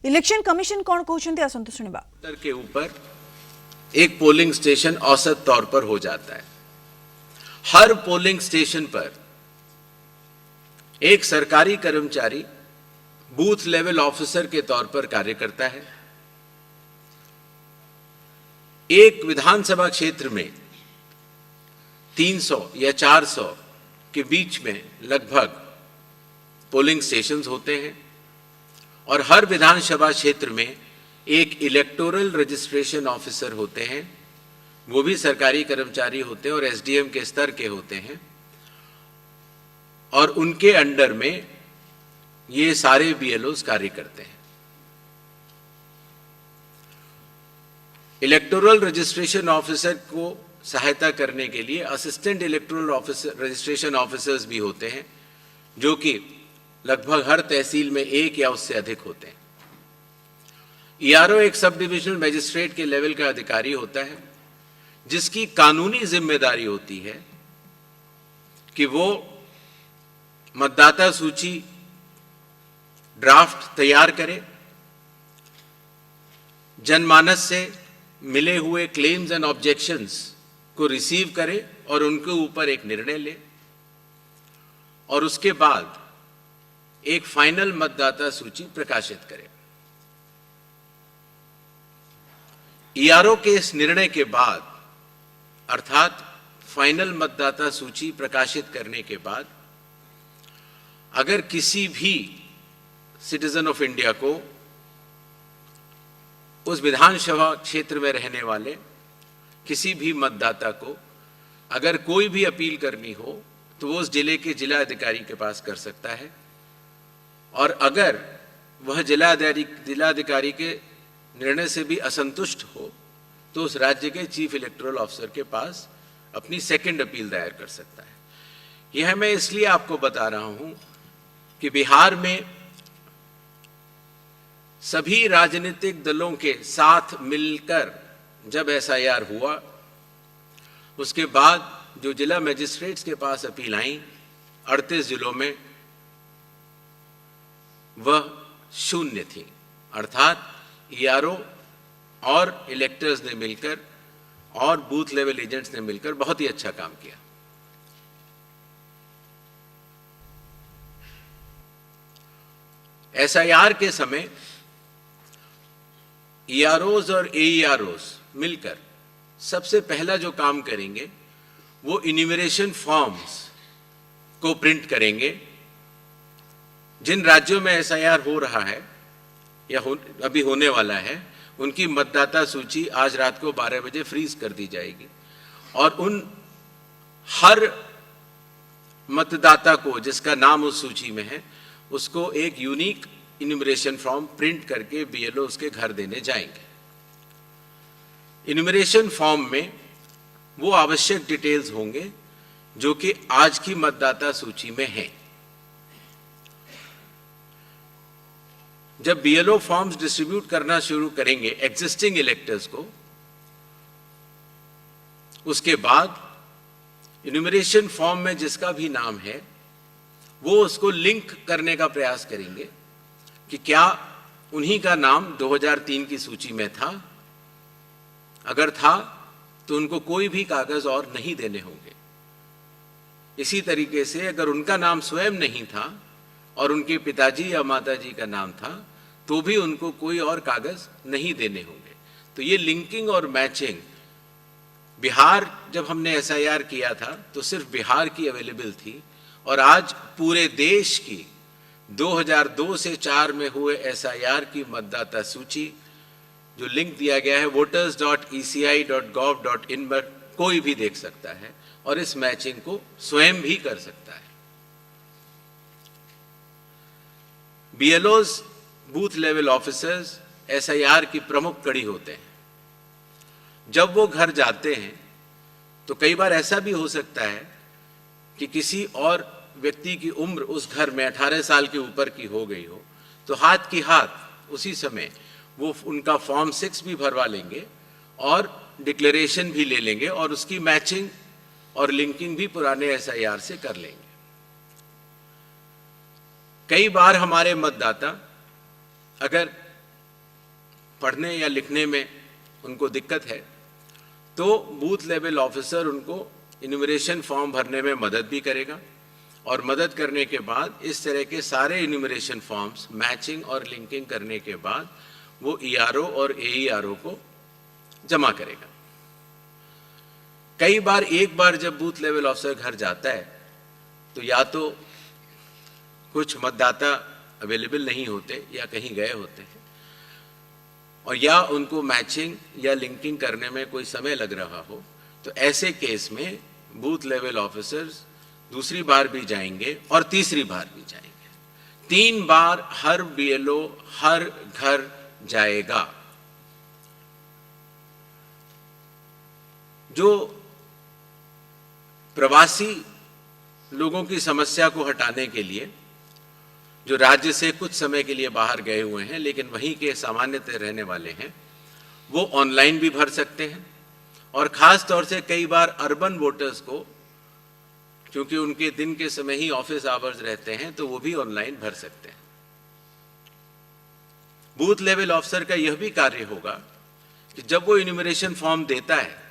Election commission कौन कहते आसंतु सुनिबा। उत्तर के ऊपर एक पोलिंग स्टेशन औसत तौर पर हो जाता है। हर पोलिंग स्टेशन पर एक सरकारी कर्मचारी बूथ लेवल ऑफिसर के तौर पर कार्य करता है। एक विधानसभा क्षेत्र में 300 या 400 के बीच में लगभग पोलिंग स्टेशंस होते हैं और हर विधानसभा क्षेत्र में एक इलेक्टोरल रजिस्ट्रेशन ऑफिसर होते हैं। वो भी सरकारी कर्मचारी होते हैं और एसडीएम के स्तर के होते हैं और उनके अंडर में ये सारे बीएलओस कार्य करते हैं। इलेक्टोरल रजिस्ट्रेशन ऑफिसर को सहायता करने के लिए assistant electoral officer registration officers भी होते हैं, जो कि लगभग हर तहसील में एक या उससे अधिक होते हैं। ईआरओ एक सब डिविजनल मजिस्ट्रेट के लेवल का अधिकारी होता है, जिसकी कानूनी जिम्मेदारी होती है कि वो मतदाता सूची ड्राफ्ट तैयार करे, जनमानस से मिले हुए क्लेम्स एंड ऑब्जेक्शंस को रिसीव करे और उनके ऊपर एक निर्णय ले और उसके बाद एक फाइनल मतदाता सूची प्रकाशित करे। ईआरओ के इस निर्णय के बाद, अर्थात फाइनल मतदाता सूची प्रकाशित करने के बाद, अगर किसी भी सिटीजन ऑफ इंडिया को, उस विधानसभा क्षेत्र में रहने वाले किसी भी मतदाता को अगर कोई भी अपील करनी हो तो वो उस जिले के जिला अधिकारी के पास कर सकता है और अगर वह जिलाधिकारी के निर्णय से भी असंतुष्ट हो तो उस राज्य के चीफ इलेक्टोरल ऑफिसर के पास अपनी सेकंड अपील दायर कर सकता है। यह मैं इसलिए आपको बता रहा हूं कि बिहार में सभी राजनीतिक दलों के साथ मिलकर जब एसआईआर हुआ, उसके बाद जो जिला मजिस्ट्रेट्स के पास अपील आई 38 जिलों में, वह 0 थी। अर्थात ईआरओ और इलेक्टर्स ने मिलकर और बूथ लेवल एजेंट्स ने मिलकर बहुत ही अच्छा काम किया। एसआईआर के समय ईआरओज और एईआरओज मिलकर सबसे पहला जो काम करेंगे वो इन्यूमरेशन फॉर्म्स को प्रिंट करेंगे। जिन राज्यों में एसआईआर हो रहा है या अभी होने वाला है, उनकी मतदाता सूची आज रात को 12 बजे फ्रीज कर दी जाएगी और उन हर मतदाता को जिसका नाम उस सूची में है, उसको एक यूनिक इन्यूमरेशन फॉर्म प्रिंट करके बीएलओ उसके घर देने जाएंगे। इन्यूमरेशन फॉर्म में वो आवश्यक डिटेल्स होंगे जो कि आज की मतदाता सूची में हैं। जब बीएलओ फॉर्म्स डिस्ट्रीब्यूट करना शुरू करेंगे एग्जिस्टिंग इलेक्टर्स को, उसके बाद इन्यूमरेशन फॉर्म में जिसका भी नाम है वो उसको लिंक करने का प्रयास करेंगे कि क्या उन्हीं का नाम 2003 की सूची में था। अगर था तो उनको कोई भी कागज और नहीं देने होंगे। इसी तरीके से अगर उनका नाम स्वयं नहीं था और उनके पिताजी या माताजी का नाम था तो भी उनको कोई और कागज नहीं देने होंगे। तो ये लिंकिंग और मैचिंग, बिहार जब हमने एसआईआर किया था तो सिर्फ बिहार की अवेलेबल थी और आज पूरे देश की 2002 से 4 में हुए एसआईआर की मतदाता सूची जो लिंक दिया गया है voters.eci.gov.in पर कोई भी देख सकता है और इस मैचिंग को स्वयं भी कर सकता है। बीएलओज, बूथ लेवल ऑफिसर्स एसआईआर की प्रमुख कड़ी होते हैं। जब वो घर जाते हैं तो कई बार ऐसा भी हो सकता है कि किसी और व्यक्ति की उम्र उस घर में 18 साल के ऊपर की हो गई हो, तो हाथ की हाथ उसी समय वो उनका फॉर्म 6 भी भरवा लेंगे और डिक्लेरेशन भी ले लेंगे और उसकी मैचिंग और लिंकिंग भी पुराने एसआईआर से कर लेंगे। कई बार हमारे मतदाता अगर पढ़ने या लिखने में उनको दिक्कत है, तो बूथ लेवल ऑफिसर उनको इन्यूमरेशन फॉर्म भरने में मदद भी करेगा, और मदद करने के बाद इस तरह के सारे इन्यूमरेशन फॉर्म्स मैचिंग और लिंकिंग करने के बाद वो ईआरओ और एईआरओ को जमा करेगा। कई बार एक बार जब बूथ लेवल ऑफिसर घर जाता है तो या तो कुछ मतदाता अवेलेबल नहीं होते या कहीं गए होते हैं, और या उनको मैचिंग या लिंकिंग करने में कोई समय लग रहा हो, तो ऐसे केस में बूथ लेवल ऑफिसर्स दूसरी बार भी जाएंगे और तीसरी बार भी जाएंगे। 3 बार हर बीएलओ हर घर जाएगा। जो प्रवासी लोगों की समस्या को हटाने के लिए, जो राज्य से कुछ समय के लिए बाहर गए हुए हैं लेकिन वहीं के सामान्यतः रहने वाले हैं, वो ऑनलाइन भी भर सकते हैं, और खास तौर से कई बार अर्बन वोटर्स को, क्योंकि उनके दिन के समय ही ऑफिस आवर्स रहते हैं, तो वो भी ऑनलाइन भर सकते हैं। बूथ लेवल ऑफिसर का यह भी कार्य होगा कि जब वो इन्यूमरेशन फॉर्म देता है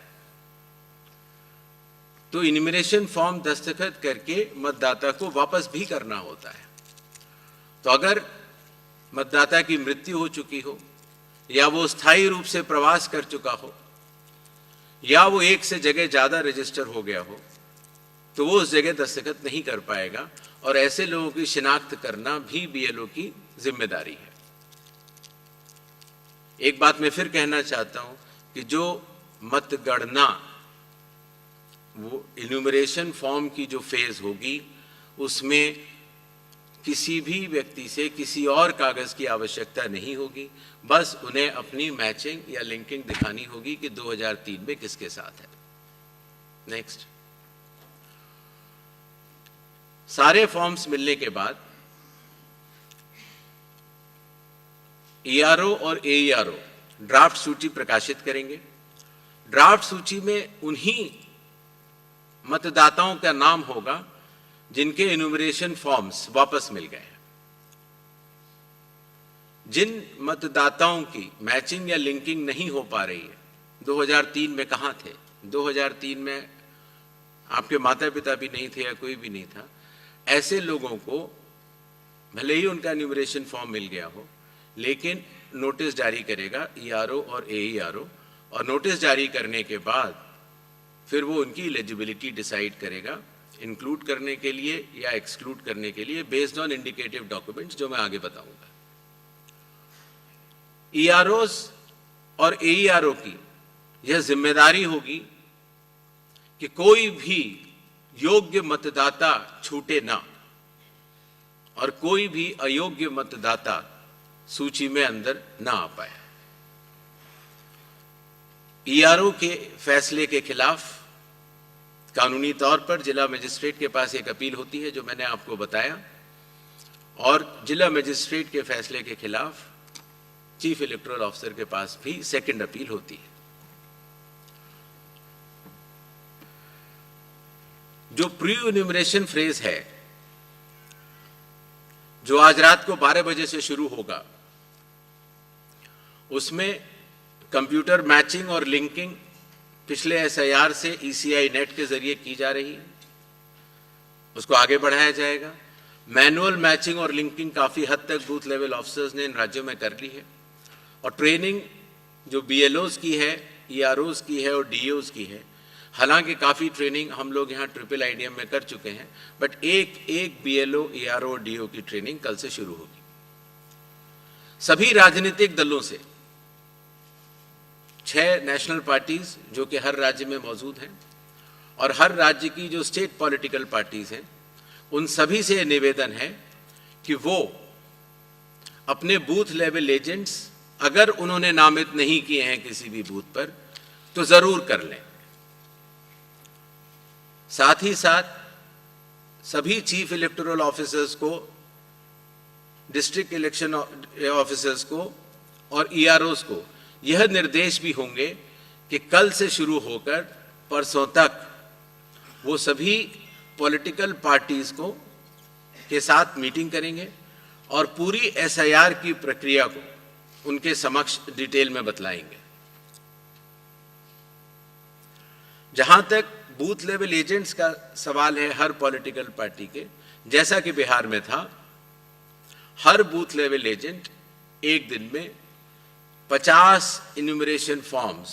तो इन्यूमरेशन फॉर्म दस्तखत करके मतदाता को वापस भी करना होता है। तो अगर मतदाता की मृत्यु हो चुकी हो, या वो स्थायी रूप से प्रवास कर चुका हो, या वो एक से जगह ज्यादा रजिस्टर हो गया हो, तो वो उस जगह दस्तखत नहीं कर पाएगा, और ऐसे लोगों की शिनाख्त करना भी बीएलओ की जिम्मेदारी है। एक बात मैं फिर कहना चाहता हूं कि जो मतगणना, वो इन्यूमरेशन फॉर्म की जो फेज होगी, उसमें किसी भी व्यक्ति से किसी और कागज की आवश्यकता नहीं होगी, बस उन्हें अपनी मैचिंग या लिंकिंग दिखानी होगी कि 2003 में किसके साथ है। नेक्स्ट, सारे फॉर्म्स मिलने के बाद ईआरओ और एईआरओ ड्राफ्ट सूची प्रकाशित करेंगे। ड्राफ्ट सूची में उन्हीं मतदाताओं का नाम होगा जिनके इन्यूमरेशन फॉर्म्स वापस मिल गए हैं। जिन मतदाताओं की मैचिंग या लिंकिंग नहीं हो पा रही है, 2003 में कहां थे, 2003 में आपके माता पिता भी नहीं थे या कोई भी नहीं था, ऐसे लोगों को भले ही उनका इन्यूमरेशन फॉर्म मिल गया हो, लेकिन नोटिस जारी करेगा ईआरओ और एईआरओ, और नोटिस जारी करने के बाद फिर वो उनकी एलिजिबिलिटी डिसाइड करेगा, इंक्लूड करने के लिए या एक्सक्लूड करने के लिए, बेस्ड ऑन इंडिकेटिव डॉक्यूमेंट्स, जो मैं आगे बताऊंगा। ईआरओस और एईआरओ की यह जिम्मेदारी होगी कि कोई भी योग्य मतदाता छूटे ना, और कोई भी अयोग्य मतदाता सूची में अंदर ना आ पाए। ईआरओ के फैसले के खिलाफ कानूनी तौर पर जिला मजिस्ट्रेट के पास एक अपील होती है, जो मैंने आपको बताया, और जिला मजिस्ट्रेट के फैसले के खिलाफ चीफ इलेक्टोरल ऑफिसर के पास भी सेकंड अपील होती है। जो प्री इन्यूमरेशन फ्रेज है, जो आज रात को 12 बजे से शुरू होगा, उसमें कंप्यूटर मैचिंग और लिंकिंग पिछले एसआईआर से ईसीआई नेट के जरिए की जा रही है, उसको आगे बढ़ाया जाएगा। मैनुअल मैचिंग और लिंकिंग काफी हद तक बूथ लेवल ऑफिसर्स ने इन राज्यों में कर ली है, और ट्रेनिंग जो बीएलओस की है, ईआरओस की है और डीओस की है, हालांकि काफ़ी ट्रेनिंग हम लोग यहाँ ट्रिपल आईडीएम में कर चुके हैं, बट एक बीएलओ, ईआरओ और डीओ की ट्रेनिंग कल से शुरू होगी। सभी राजनीतिक दलों से 6 नेशनल पार्टीज जो कि हर राज्य में मौजूद हैं, और हर राज्य की जो स्टेट पॉलिटिकल पार्टीज हैं, उन सभी से निवेदन है कि वो अपने बूथ लेवल एजेंट्स, अगर उन्होंने नामित नहीं किए हैं किसी भी बूथ पर, तो जरूर कर लें। साथ ही साथ सभी चीफ इलेक्टोरल ऑफिसर्स को, डिस्ट्रिक्ट इलेक्शन ऑफिसर्स को और ईआरओस को यह निर्देश भी होंगे कि कल से शुरू होकर परसों तक वो सभी पॉलिटिकल पार्टीज को के साथ मीटिंग करेंगे और पूरी एसआईआर की प्रक्रिया को उनके समक्ष डिटेल में बतलाएंगे। जहां तक बूथ लेवल एजेंट्स का सवाल है हर पॉलिटिकल पार्टी के, जैसा कि बिहार में था, हर बूथ लेवल एजेंट एक दिन में 50 इन्यूमरेशन फॉर्म्स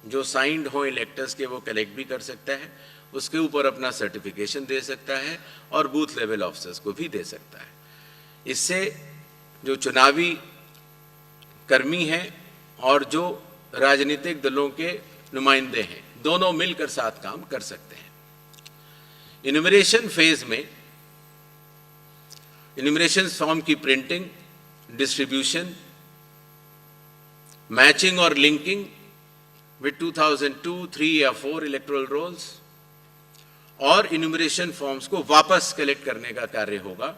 जो साइंड हो इलेक्टर्स के वो कलेक्ट भी कर सकता है, उसके ऊपर अपना सर्टिफिकेशन दे सकता है और बूथ लेवल ऑफिसर्स को भी दे सकता है। इससे जो चुनावी कर्मी हैं और जो राजनीतिक दलों के नुमाइंदे हैं, दोनों मिलकर साथ काम कर सकते हैं। इन्यूमरेशन फेज में इन्यूमरेशन फॉर्म की प्रिंटिंग, डिस्ट्रीब्यूशन, मैचिंग और लिंकिंग विद 2002, 3 या 4 इलेक्टोरल रोल्स और इन्यूमरेशन फॉर्म्स को वापस कलेक्ट करने का कार्य होगा।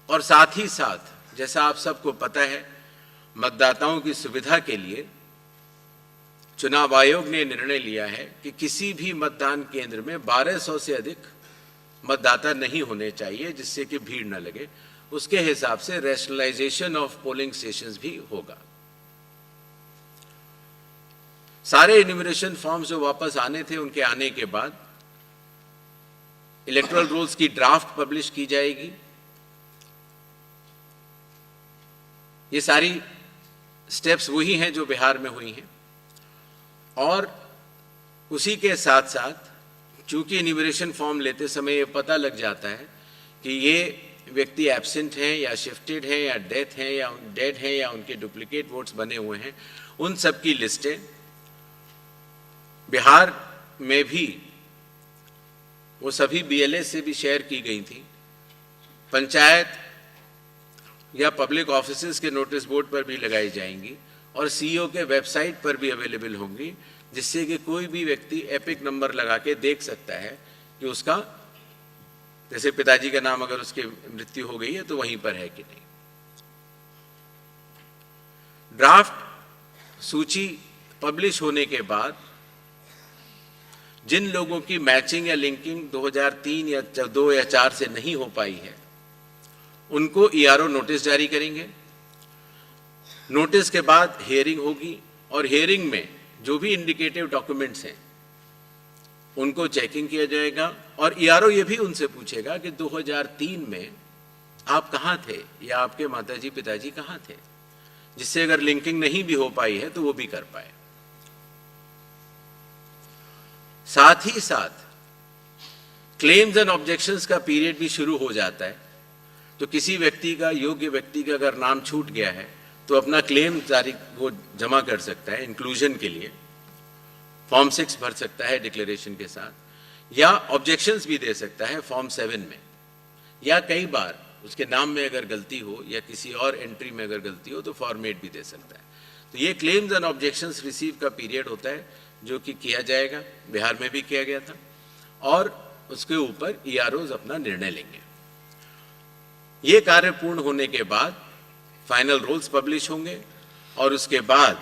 और साथ ही साथ, जैसा आप सबको पता है, मतदाताओं की सुविधा के लिए चुनाव आयोग ने निर्णय लिया है कि किसी भी मतदान केंद्र में 1200 से अधिक मतदाता नहीं होने चाहिए, जिससे कि भीड़ न लगे। उसके हिसाब से रैशनलाइजेशन ऑफ पोलिंग स्टेशंस भी होगा। सारे इन्यूमरेशन फॉर्म्स जो वापस आने थे, उनके आने के बाद इलेक्टोरल रूल्स की ड्राफ्ट पब्लिश की जाएगी। ये सारी स्टेप्स वही हैं जो बिहार में हुई हैं। और उसी के साथ साथ, चूंकि इन्यूमरेशन फॉर्म लेते समय ये पता लग जाता है कि ये व्यक्ति एब्सेंट हैं या शिफ्टेड हैं या डेथ हैं या डेड हैं या उनके डुप्लीकेट वोट्स बने हुए हैं, उन सब की लिस्टें बिहार में भी वो सभी बीएलए से भी शेयर की गई थी। पंचायत या पब्लिक ऑफिसेज के नोटिस बोर्ड पर भी लगाई जाएंगी और सीईओ के वेबसाइट पर भी अवेलेबल होंगी, जिससे कि कोई भी व्यक्ति एपिक नंबर लगा के देख सकता है कि उसका, जैसे पिताजी का नाम अगर उसकी मृत्यु हो गई है तो वहीं पर है कि नहीं। ड्राफ्ट सूची पब्लिश होने के बाद जिन लोगों की मैचिंग या लिंकिंग 2003 या 2 या 4 से नहीं हो पाई है, उनको ईआरओ नोटिस जारी करेंगे। नोटिस के बाद हियरिंग होगी और हियरिंग में जो भी इंडिकेटिव डॉक्यूमेंट्स हैं उनको चेकिंग किया जाएगा और ईआरओ ये भी उनसे पूछेगा कि 2003 में आप कहाँ थे या आपके माताजी पिताजी कहाँ थे, जिससे अगर लिंकिंग नहीं भी हो पाई है तो वो भी कर पाए। साथ ही साथ क्लेम्स एंड ऑब्जेक्शंस का पीरियड भी शुरू हो जाता है। तो किसी व्यक्ति का, योग्य व्यक्ति का अगर नाम छूट गया है तो अपना क्लेम तारीख वो जमा कर सकता है इंक्लूजन के लिए, फॉर्म 6 भर सकता है डिक्लेरेशन के साथ, या ऑब्जेक्शंस भी दे सकता है फॉर्म 7 में, या कई बार उसके नाम में अगर गलती हो या किसी और एंट्री में अगर गलती हो तो फॉर्मेट भी दे सकता है। तो ये क्लेम्स एंड ऑब्जेक्शंस रिसीव का पीरियड होता है जो कि किया जाएगा, बिहार में भी किया गया था, और उसके ऊपर ईआरओज अपना निर्णय लेंगे। ये कार्य पूर्ण होने के बाद फाइनल रूल्स पब्लिश होंगे और उसके बाद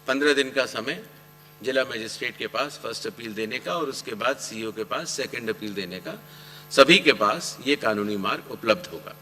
15 दिन का समय जिला मजिस्ट्रेट के पास फर्स्ट अपील देने का और उसके बाद सीईओ के पास सेकंड अपील देने का, सभी के पास ये कानूनी मार्ग उपलब्ध होगा।